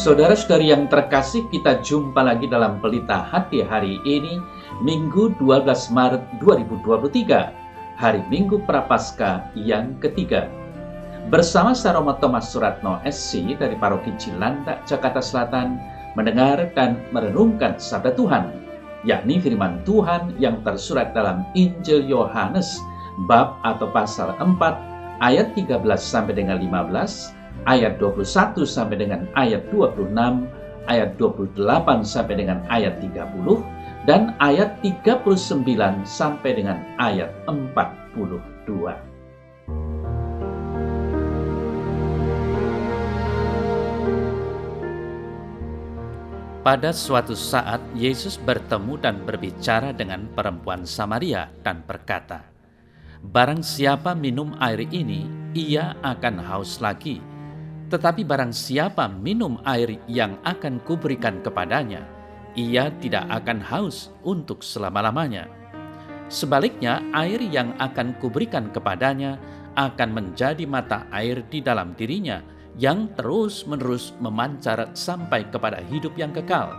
Saudara-saudari yang terkasih, kita jumpa lagi dalam Pelita Hati hari ini, Minggu 12 Maret 2023, hari Minggu Prapaskah yang ketiga. Bersama saya Romo Thomas Suratno SC dari Paroki Cilandak, Jakarta Selatan, mendengar dan merenungkan sabda Tuhan, yakni firman Tuhan yang tersurat dalam Injil Yohanes, bab atau pasal 4, ayat 13 sampai dengan 15, ayat 21 sampai dengan ayat 26, ayat 28 sampai dengan ayat 30, dan ayat 39 sampai dengan ayat 42. Pada suatu saat, Yesus bertemu dan berbicara dengan perempuan Samaria dan berkata, "Barang siapa minum air ini, ia akan haus lagi. Tetapi barang siapa minum air yang akan kuberikan kepadanya, ia tidak akan haus untuk selama-lamanya. Sebaliknya, air yang akan kuberikan kepadanya akan menjadi mata air di dalam dirinya, yang terus-menerus memancar sampai kepada hidup yang kekal."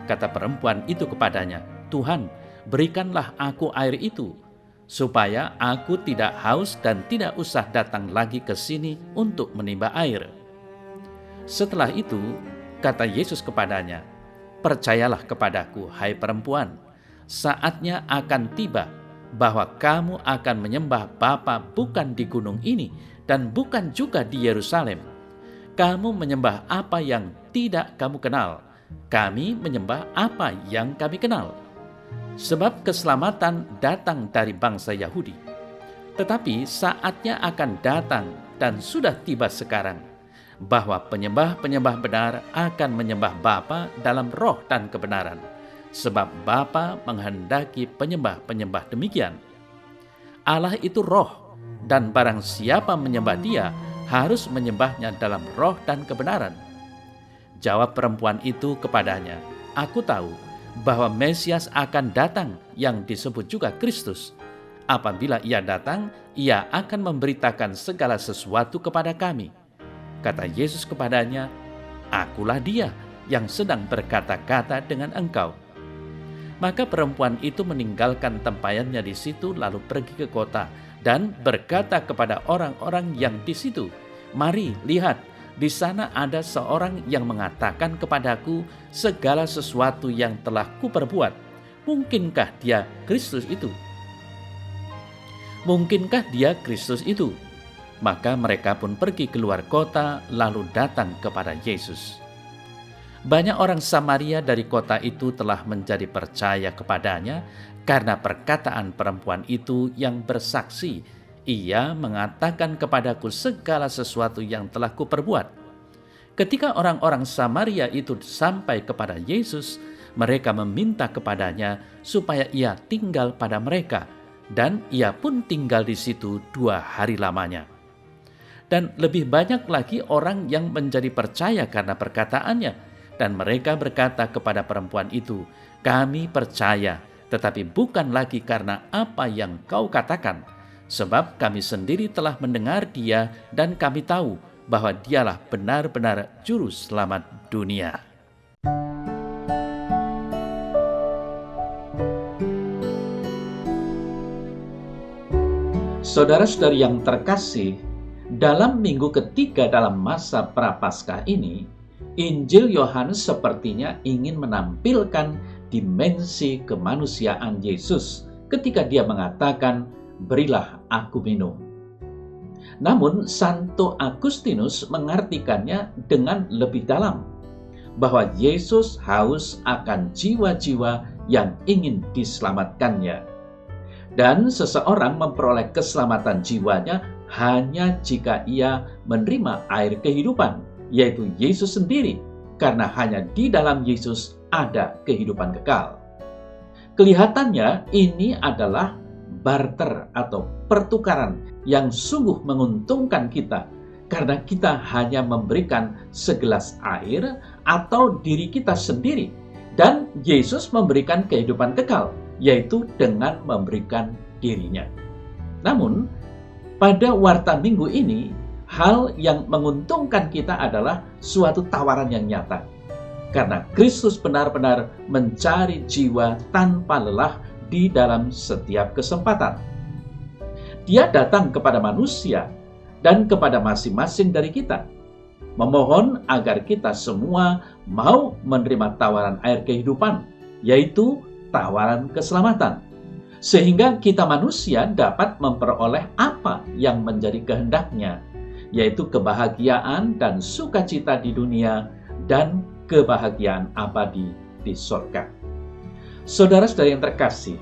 Kata perempuan itu kepadanya, "Tuhan, berikanlah aku air itu, supaya aku tidak haus dan tidak usah datang lagi ke sini untuk menimba air." Setelah itu, kata Yesus kepadanya, "Percayalah kepadaku, hai perempuan, saatnya akan tiba bahwa kamu akan menyembah Bapa bukan di gunung ini dan bukan juga di Yerusalem. Kamu menyembah apa yang tidak kamu kenal, kami menyembah apa yang kami kenal. Sebab keselamatan datang dari bangsa Yahudi. Tetapi saatnya akan datang dan sudah tiba sekarang, bahwa penyembah-penyembah benar akan menyembah Bapa dalam roh dan kebenaran, sebab Bapa menghendaki penyembah-penyembah demikian. Allah itu roh, dan barang siapa menyembah Dia harus menyembahnya dalam roh dan kebenaran." Jawab perempuan itu kepadanya, "Aku tahu bahwa Mesias akan datang, yang disebut juga Kristus. Apabila ia datang, ia akan memberitakan segala sesuatu kepada kami." Kata Yesus kepadanya, "Akulah Dia yang sedang berkata-kata dengan engkau." Maka perempuan itu meninggalkan tempayannya di situ, lalu pergi ke kota dan berkata kepada orang-orang yang di situ, "Mari, lihat, di sana ada seorang yang mengatakan kepadaku segala sesuatu yang telah kuperbuat. Mungkinkah dia Kristus itu?" Mungkinkah dia Kristus itu? Maka mereka pun pergi keluar kota, lalu datang kepada Yesus. Banyak orang Samaria dari kota itu telah menjadi percaya kepadanya karena perkataan perempuan itu yang bersaksi, "Ia mengatakan kepadaku segala sesuatu yang telah kuperbuat." Ketika orang-orang Samaria itu sampai kepada Yesus, mereka meminta kepadanya supaya ia tinggal pada mereka, dan ia pun tinggal di situ 2 hari lamanya. Dan lebih banyak lagi orang yang menjadi percaya karena perkataannya, dan mereka berkata kepada perempuan itu, "Kami percaya, tetapi bukan lagi karena apa yang kau katakan, sebab kami sendiri telah mendengar Dia dan kami tahu bahwa Dialah benar-benar juru selamat dunia." Saudara-saudari yang terkasih, dalam minggu ketiga dalam masa Prapaskah ini, Injil Yohanes sepertinya ingin menampilkan dimensi kemanusiaan Yesus ketika Dia mengatakan, "Berilah aku minum." Namun Santo Agustinus mengartikannya dengan lebih dalam, bahwa Yesus haus akan jiwa-jiwa yang ingin diselamatkannya. Dan seseorang memperoleh keselamatan jiwanya hanya jika ia menerima air kehidupan, yaitu Yesus sendiri, karena hanya di dalam Yesus ada kehidupan kekal. Kelihatannya ini adalah barter atau pertukaran yang sungguh menguntungkan kita, karena kita hanya memberikan segelas air atau diri kita sendiri, dan Yesus memberikan kehidupan kekal, yaitu dengan memberikan dirinya. Namun, pada warta minggu ini, hal yang menguntungkan kita adalah suatu tawaran yang nyata. Karena Kristus benar-benar mencari jiwa tanpa lelah di dalam setiap kesempatan. Dia datang kepada manusia dan kepada masing-masing dari kita, memohon agar kita semua mau menerima tawaran air kehidupan, yaitu tawaran keselamatan. Sehingga kita manusia dapat memperoleh apa yang menjadi kehendaknya, yaitu kebahagiaan dan sukacita di dunia dan kebahagiaan abadi di surga. Saudara-saudara yang terkasih,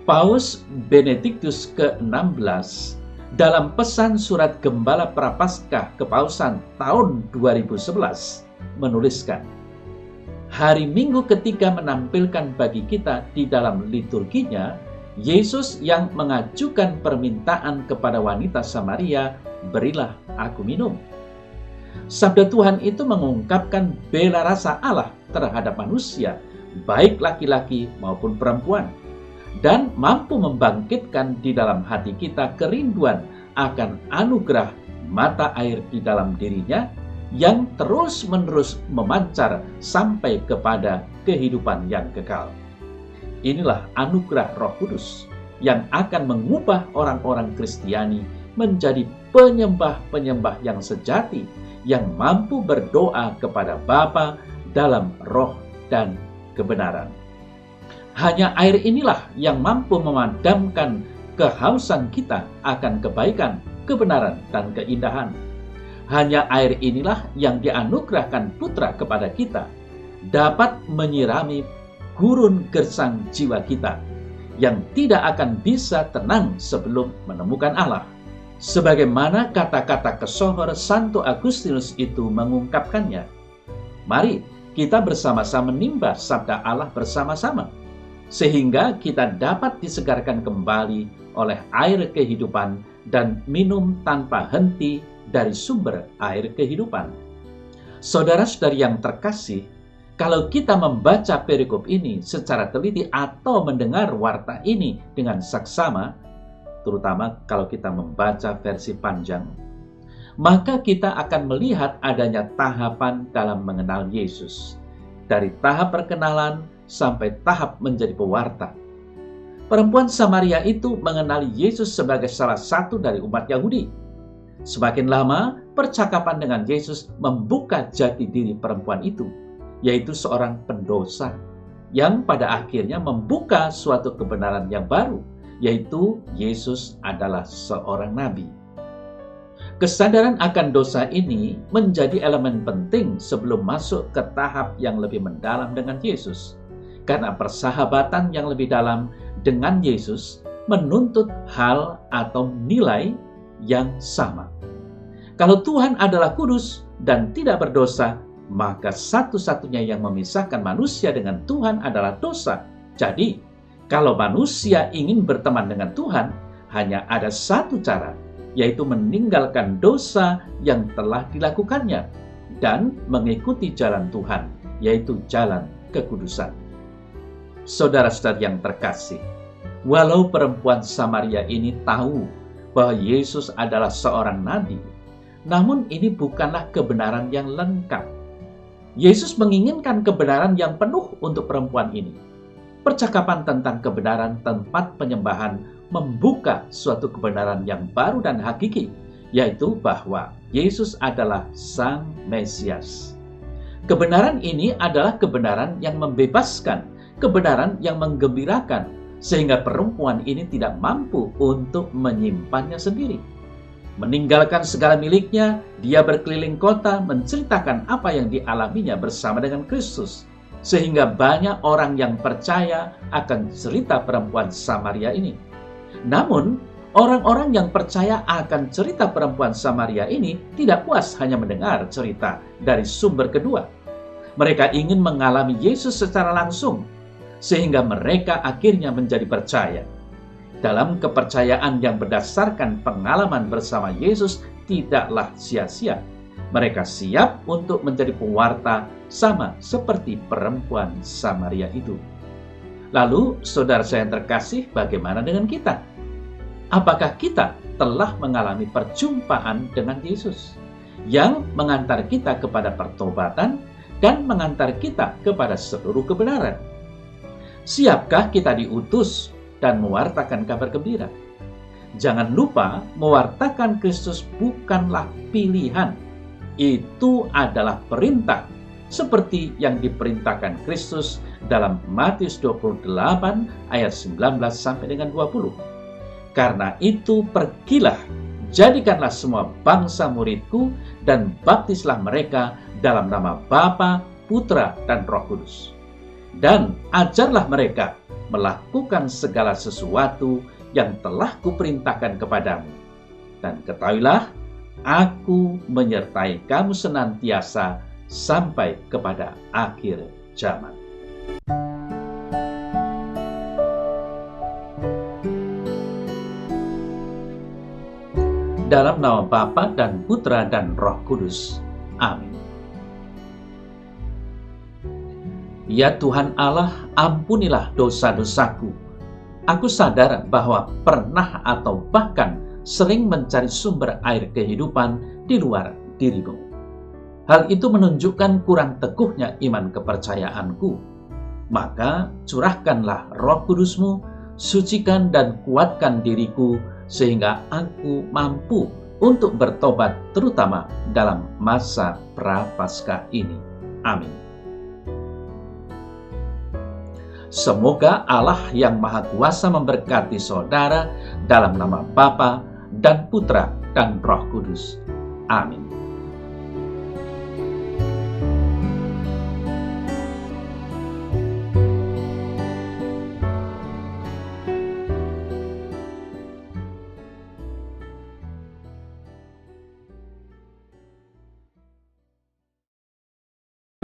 Paus Benediktus ke-16 dalam pesan surat Gembala Prapaskah Kepausan tahun 2011 menuliskan, hari Minggu ketika menampilkan bagi kita di dalam liturginya, Yesus yang mengajukan permintaan kepada wanita Samaria, berilah aku minum. Sabda Tuhan itu mengungkapkan bela rasa Allah terhadap manusia, baik laki-laki maupun perempuan, dan mampu membangkitkan di dalam hati kita kerinduan akan anugerah mata air di dalam dirinya yang terus-menerus memancar sampai kepada kehidupan yang kekal. Inilah anugerah Roh Kudus yang akan mengubah orang-orang Kristiani menjadi penyembah-penyembah yang sejati, yang mampu berdoa kepada Bapa dalam roh dan kebenaran. Hanya air inilah yang mampu memadamkan kehausan kita akan kebaikan, kebenaran, dan keindahan. Hanya air inilah yang dianugerahkan Putra kepada kita, dapat menyirami gurun gersang jiwa kita, yang tidak akan bisa tenang sebelum menemukan Allah. Sebagaimana kata-kata kesohor Santo Agustinus itu mengungkapkannya, mari kita bersama-sama menimba sabda Allah bersama-sama, sehingga kita dapat disegarkan kembali oleh air kehidupan dan minum tanpa henti dari sumber air kehidupan. Saudara-saudari yang terkasih, kalau kita membaca perikop ini secara teliti atau mendengar warta ini dengan saksama, terutama kalau kita membaca versi panjang, maka kita akan melihat adanya tahapan dalam mengenal Yesus, dari tahap perkenalan sampai tahap menjadi pewarta. Perempuan Samaria itu mengenali Yesus sebagai salah satu dari umat Yahudi. Semakin lama, percakapan dengan Yesus membuka jati diri perempuan itu, yaitu seorang pendosa, yang pada akhirnya membuka suatu kebenaran yang baru, yaitu Yesus adalah seorang nabi. Kesadaran akan dosa ini menjadi elemen penting sebelum masuk ke tahap yang lebih mendalam dengan Yesus, karena persahabatan yang lebih dalam dengan Yesus menuntut hal atau nilai yang sama. Kalau Tuhan adalah kudus dan tidak berdosa, maka satu-satunya yang memisahkan manusia dengan Tuhan adalah dosa. Jadi, kalau manusia ingin berteman dengan Tuhan, hanya ada satu cara, yaitu meninggalkan dosa yang telah dilakukannya dan mengikuti jalan Tuhan, yaitu jalan kekudusan. Saudara-saudara yang terkasih, walau perempuan Samaria ini tahu bahwa Yesus adalah seorang nabi, namun ini bukanlah kebenaran yang lengkap. Yesus menginginkan kebenaran yang penuh untuk perempuan ini. Percakapan tentang kebenaran tempat penyembahan membuka suatu kebenaran yang baru dan hakiki, yaitu bahwa Yesus adalah Sang Mesias. Kebenaran ini adalah kebenaran yang membebaskan, kebenaran yang menggembirakan, sehingga perempuan ini tidak mampu untuk menyimpannya sendiri. Meninggalkan segala miliknya, dia berkeliling kota menceritakan apa yang dialaminya bersama dengan Kristus, sehingga banyak orang yang percaya akan cerita perempuan Samaria ini. Namun, orang-orang yang percaya akan cerita perempuan Samaria ini tidak puas hanya mendengar cerita dari sumber kedua. Mereka ingin mengalami Yesus secara langsung, sehingga mereka akhirnya menjadi percaya. Dalam kepercayaan yang berdasarkan pengalaman bersama Yesus tidaklah sia-sia. Mereka siap untuk menjadi pewarta sama seperti perempuan Samaria itu. Lalu, saudara saya yang terkasih, bagaimana dengan kita? Apakah kita telah mengalami perjumpaan dengan Yesus yang mengantar kita kepada pertobatan dan mengantar kita kepada seluruh kebenaran? Siapkah kita diutus dan mewartakan kabar gembira? Jangan lupa, mewartakan Kristus bukanlah pilihan. Itu adalah perintah, seperti yang diperintahkan Kristus dalam Matius 28 ayat 19 sampai dengan 20. Karena itu pergilah, jadikanlah semua bangsa muridku dan baptislah mereka dalam nama Bapa, Putra, dan Roh Kudus. Dan ajarlah mereka melakukan segala sesuatu yang telah kuperintahkan kepadamu. Dan ketahuilah, aku menyertai kamu senantiasa sampai kepada akhir zaman. Dalam nama Bapa dan Putra dan Roh Kudus. Amin. Ya Tuhan Allah, ampunilah dosa-dosaku. Aku sadar bahwa pernah atau bahkan sering mencari sumber air kehidupan di luar diri-Mu. Hal itu menunjukkan kurang teguhnya iman kepercayaanku. Maka curahkanlah Roh Kudus-Mu, sucikan dan kuatkan diriku sehingga aku mampu untuk bertobat, terutama dalam masa Prapaskah ini. Amin. Semoga Allah yang Maha Kuasa memberkati saudara dalam nama Bapa dan Putra dan Roh Kudus. Amin.